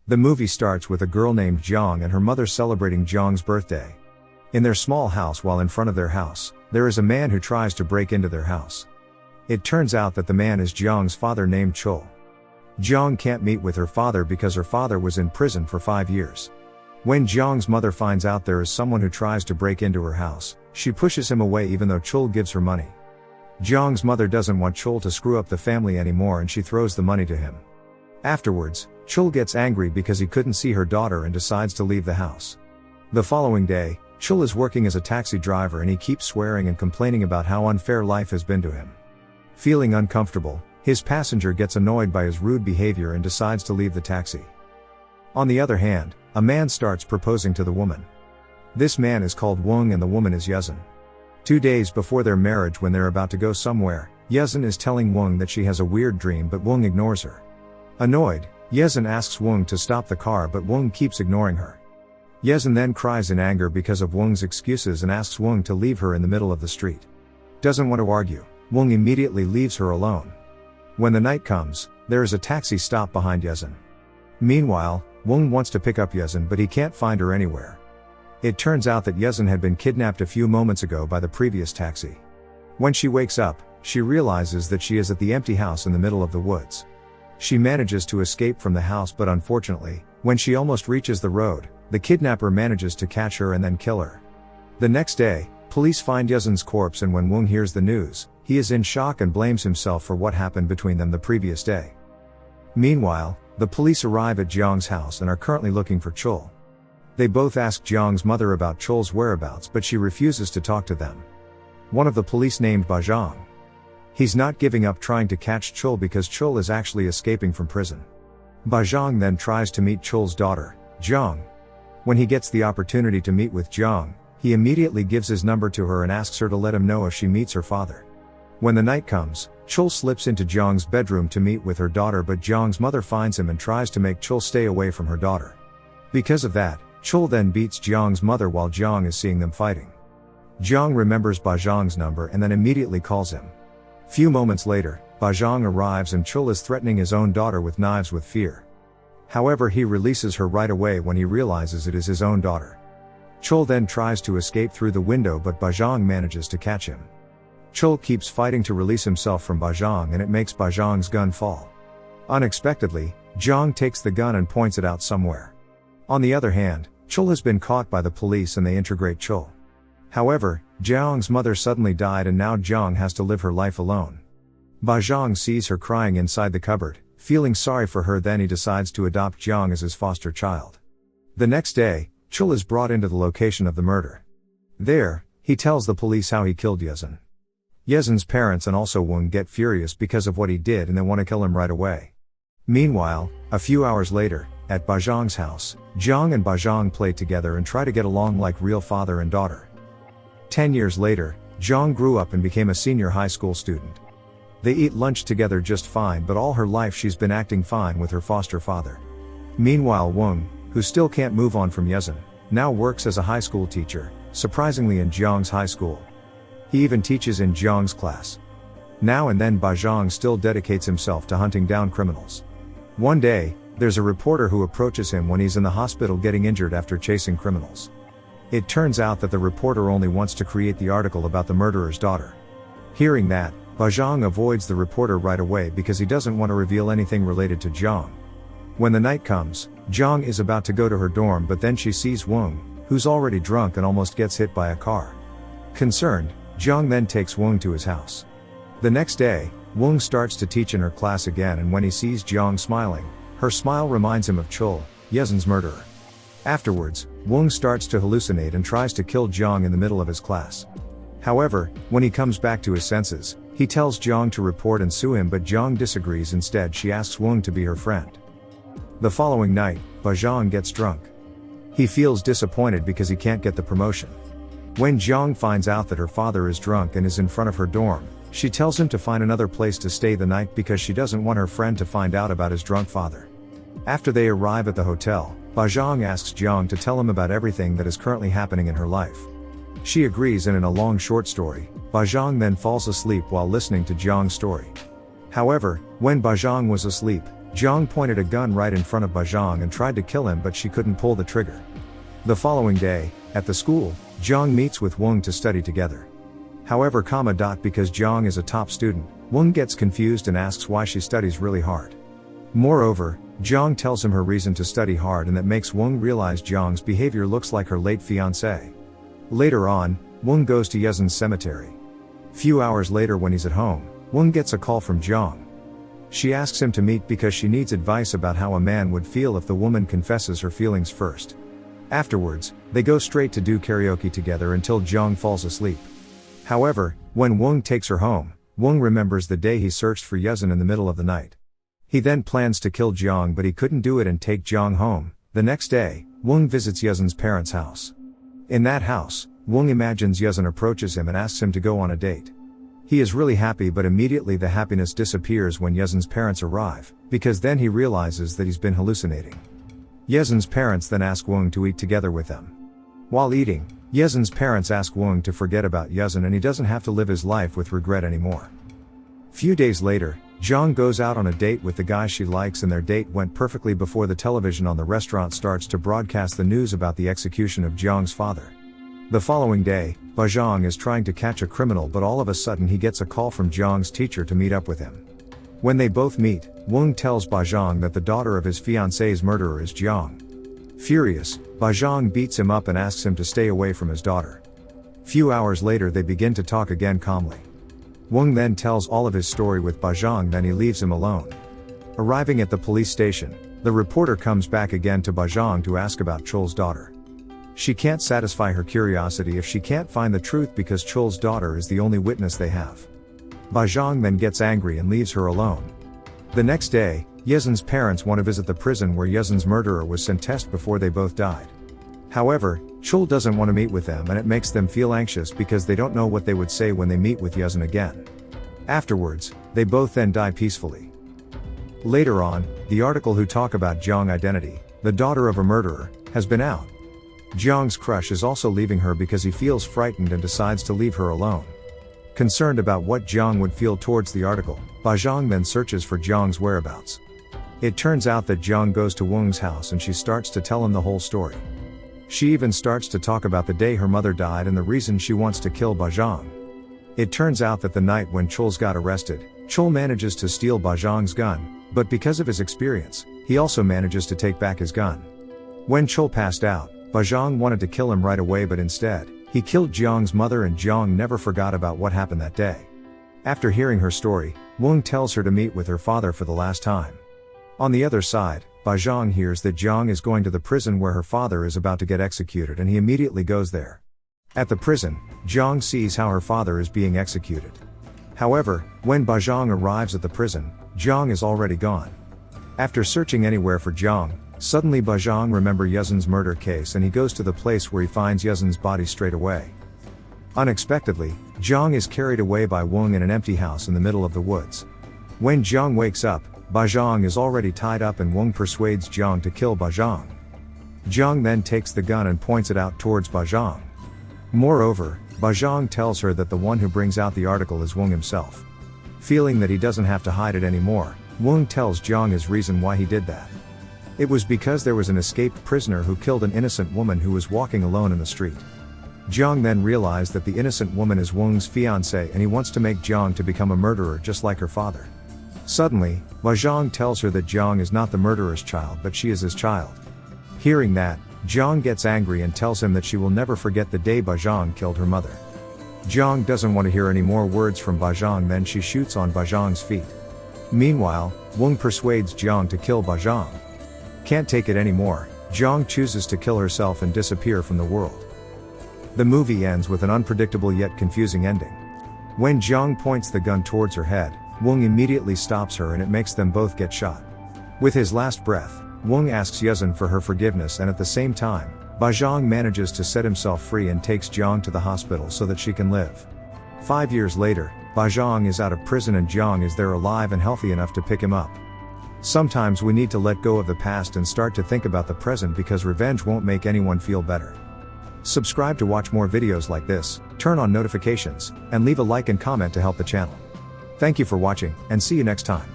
The movie starts with a girl named Jong and her mother celebrating Jong's birthday. In their small house, while in front of their house, there is a man who tries to break into their house. It turns out that the man is Jong's father named Schoòl. Jong can't meet with her father because her father was in prison for 5 years. When Jong's mother finds out there is someone who tries to break into her house, she pushes him away even though Schoòl gives her money. Jong's mother doesn't want Schoòl to screw up the family anymore and she throws the money to him. Afterwards, Schoòl gets angry because he couldn't see her daughter and decides to leave the house. The following day, Schoòl is working as a taxi driver and he keeps swearing and complaining about how unfair life has been to him. Feeling uncomfortable, his passenger gets annoyed by his rude behavior and decides to leave the taxi. On the other hand, a man starts proposing to the woman. This man is called Wong and the woman is Yazon'. 2 days before their marriage, when they're about to go somewhere, Yazon' is telling Wong that she has a weird dream but Wong ignores her. Annoyed, Yazon' asks Wong to stop the car but Wong keeps ignoring her. Yazon' then cries in anger because of Wong's excuses and asks Wong to leave her in the middle of the street. Doesn't want to argue, Wong immediately leaves her alone. When the night comes, there is a taxi stop behind Yazon'. Meanwhile, Wong wants to pick up Yazon' but he can't find her anywhere. It turns out that Yazon' had been kidnapped a few moments ago by the previous taxi. When she wakes up, she realizes that she is at the empty house in the middle of the woods. She manages to escape from the house but unfortunately, when she almost reaches the road, the kidnapper manages to catch her and then kill her. The next day, police find Yazon's corpse and when Wong hears the news, he is in shock and blames himself for what happened between them the previous day. Meanwhile, the police arrive at Jong's house and are currently looking for Schoòl. They both ask Jong's mother about Schoòl's whereabouts but she refuses to talk to them. One of the police named Bajong. He's not giving up trying to catch Schoòl because Schoòl is actually escaping from prison. Bajong then tries to meet Schoòl's daughter, Jong. When he gets the opportunity to meet with Jong, he immediately gives his number to her and asks her to let him know if she meets her father. When the night comes, Schoòl slips into Jong's bedroom to meet with her daughter but Jong's mother finds him and tries to make Schoòl stay away from her daughter. Because of that, Schoòl then beats Jong's mother while Jong is seeing them fighting. Jong remembers Bajong's number and then immediately calls him. Few moments later, Bajong arrives and Schoòl is threatening his own daughter with knives with fear. However, he releases her right away when he realizes it is his own daughter. Schoòl then tries to escape through the window but Bajong manages to catch him. Schoòl keeps fighting to release himself from Bajong and it makes Bajong's gun fall. Unexpectedly, Jong takes the gun and points it out somewhere. On the other hand, Schoòl has been caught by the police and they integrate Schoòl. However, Jong's mother suddenly died and now Jong has to live her life alone. Bajong sees her crying inside the cupboard, feeling sorry for her, then he decides to adopt Jong as his foster child. The next day, Schoòl is brought into the location of the murder. There, he tells the police how he killed Yazon'. Yazon's parents and also Wong get furious because of what he did and they want to kill him right away. Meanwhile, a few hours later, at Bajong's house, Jong and Bajong play together and try to get along like real father and daughter. 10 years later, Jong grew up and became a senior high school student. They eat lunch together just fine but all her life she's been acting fine with her foster father. Meanwhile Wong, who still can't move on from Yazon', now works as a high school teacher, surprisingly in Jong's high school. He even teaches in Jong's class. Now and then Bajong still dedicates himself to hunting down criminals. One day, there's a reporter who approaches him when he's in the hospital getting injured after chasing criminals. It turns out that the reporter only wants to create the article about the murderer's daughter. Hearing that, Bajong avoids the reporter right away because he doesn't want to reveal anything related to Jong. When the night comes, Jong is about to go to her dorm but then she sees Wong, who's already drunk and almost gets hit by a car. Concerned, Jong then takes Wong to his house. The next day, Wong starts to teach in her class again and when he sees Jong smiling, her smile reminds him of Schoòl, Yazon's murderer. Afterwards, Wong starts to hallucinate and tries to kill Jong in the middle of his class. However, when he comes back to his senses, he tells Jong to report and sue him but Jong disagrees. Instead she asks Wong to be her friend. The following night, Bajong gets drunk. He feels disappointed because he can't get the promotion. When Jong finds out that her father is drunk and is in front of her dorm, she tells him to find another place to stay the night because she doesn't want her friend to find out about his drunk father. After they arrive at the hotel, Bajong asks Jong to tell him about everything that is currently happening in her life. She agrees and in a long short story, Bajong then falls asleep while listening to Jong's story. However, when Bajong was asleep, Jiang pointed a gun right in front of Bajang and tried to kill him, but she couldn't pull the trigger. The following day, at the school, Jiang meets with Wang to study together. However, because Jiang is a top student, Wang gets confused and asks why she studies really hard. Moreover, Jiang tells him her reason to study hard, and that makes Wang realize Jiang's behavior looks like her late fiancé. Later on, Wang goes to Yazon'S cemetery. Few hours later, when he's at home, Wang gets a call from Jiang. She asks him to meet because she needs advice about how a man would feel if the woman confesses her feelings first. Afterwards, they go straight to do karaoke together until Jiang falls asleep. However, when Wang takes her home, Wang remembers the day he searched for Yazon in the middle of the night. He then plans to kill Jiang, but he couldn't do it and take Jiang home. The next day, Wang visits Yazon's parents' house. In that house, Wang imagines Yazon approaches him and asks him to go on a date. He is really happy, but immediately the happiness disappears when Yazon's parents arrive, because then he realizes that he's been hallucinating. Yazon's parents then ask Wang to eat together with them. While eating, Yazon's parents ask Wang to forget about Yazon and he doesn't have to live his life with regret anymore. Few days later, Jiang goes out on a date with the guy she likes, and their date went perfectly before the television on the restaurant starts to broadcast the news about the execution of Jiang's father. The following day, Bajang is trying to catch a criminal, but all of a sudden he gets a call from Jiang's teacher to meet up with him. When they both meet, Wang tells Bajang that the daughter of his fiancé's murderer is Jiang. Furious, Bajang beats him up and asks him to stay away from his daughter. Few hours later, they begin to talk again calmly. Wang then tells all of his story with Bajang, then he leaves him alone. Arriving at the police station, the reporter comes back again to Bajang to ask about Schoòl's daughter. She can't satisfy her curiosity if she can't find the truth, because Schoòl's daughter is the only witness they have. Bajang then gets angry and leaves her alone. The next day, Yazon's parents want to visit the prison where Yazon's murderer was sentenced before they both died. However, Schoòl doesn't want to meet with them, and it makes them feel anxious because they don't know what they would say when they meet with Yazon again. Afterwards, they both then die peacefully. Later on, the article who talk about Jiang identity, the daughter of a murderer, has been out. Jiang's crush is also leaving her because he feels frightened and decides to leave her alone. Concerned about what Jiang would feel towards the article, Bajang then searches for Jiang's whereabouts. It turns out that Jiang goes to Wang's house and she starts to tell him the whole story. She even starts to talk about the day her mother died and the reason she wants to kill Bajang. It turns out that the night when Schoòl got arrested, Schoòl manages to steal Bajang's gun, but because of his experience, he also manages to take back his gun. When Schoòl passed out, Bajang wanted to kill him right away, but instead, he killed Jiang's mother, and Jiang never forgot about what happened that day. After hearing her story, Wang tells her to meet with her father for the last time. On the other side, Bajang hears that Jiang is going to the prison where her father is about to get executed, and he immediately goes there. At the prison, Jiang sees how her father is being executed. However, when Bajang arrives at the prison, Jiang is already gone. After searching anywhere for Jiang, suddenly Bajang remembers Yazon'S murder case, and he goes to the place where he finds Yazon'S body straight away. Unexpectedly, Jiang is carried away by Wang in an empty house in the middle of the woods. When Jiang wakes up, Bajang is already tied up, and Wang persuades Jiang to kill Bajang. Jiang then takes the gun and points it out towards Bajang. Moreover, Bajang tells her that the one who brings out the article is Wang himself. Feeling that he doesn't have to hide it anymore, Wang tells Jiang his reason why he did that. It was because there was an escaped prisoner who killed an innocent woman who was walking alone in the street. Jiang then realized that the innocent woman is Wang's fiancée, and he wants to make Jiang to become a murderer just like her father. Suddenly, Bajang tells her that Jiang is not the murderer's child, but she is his child. Hearing that, Jiang gets angry and tells him that she will never forget the day Bajang killed her mother. Jiang doesn't want to hear any more words from Bajang, then she shoots on Bajang's feet. Meanwhile, Wang persuades Jiang to kill Bajang. Can't take it anymore, Jiang chooses to kill herself and disappear from the world. The movie ends with an unpredictable yet confusing ending. When Jiang points the gun towards her head, Wang immediately stops her, and it makes them both get shot. With his last breath, Wang asks Yazon for her forgiveness, and at the same time, Bajang manages to set himself free and takes Jiang to the hospital so that she can live. 5 years later, Bajang is out of prison and Jiang is there alive and healthy enough to pick him up. Sometimes we need to let go of the past and start to think about the present, because revenge won't make anyone feel better. Subscribe to watch more videos like this, turn on notifications, and leave a like and comment to help the channel. Thank you for watching, and see you next time.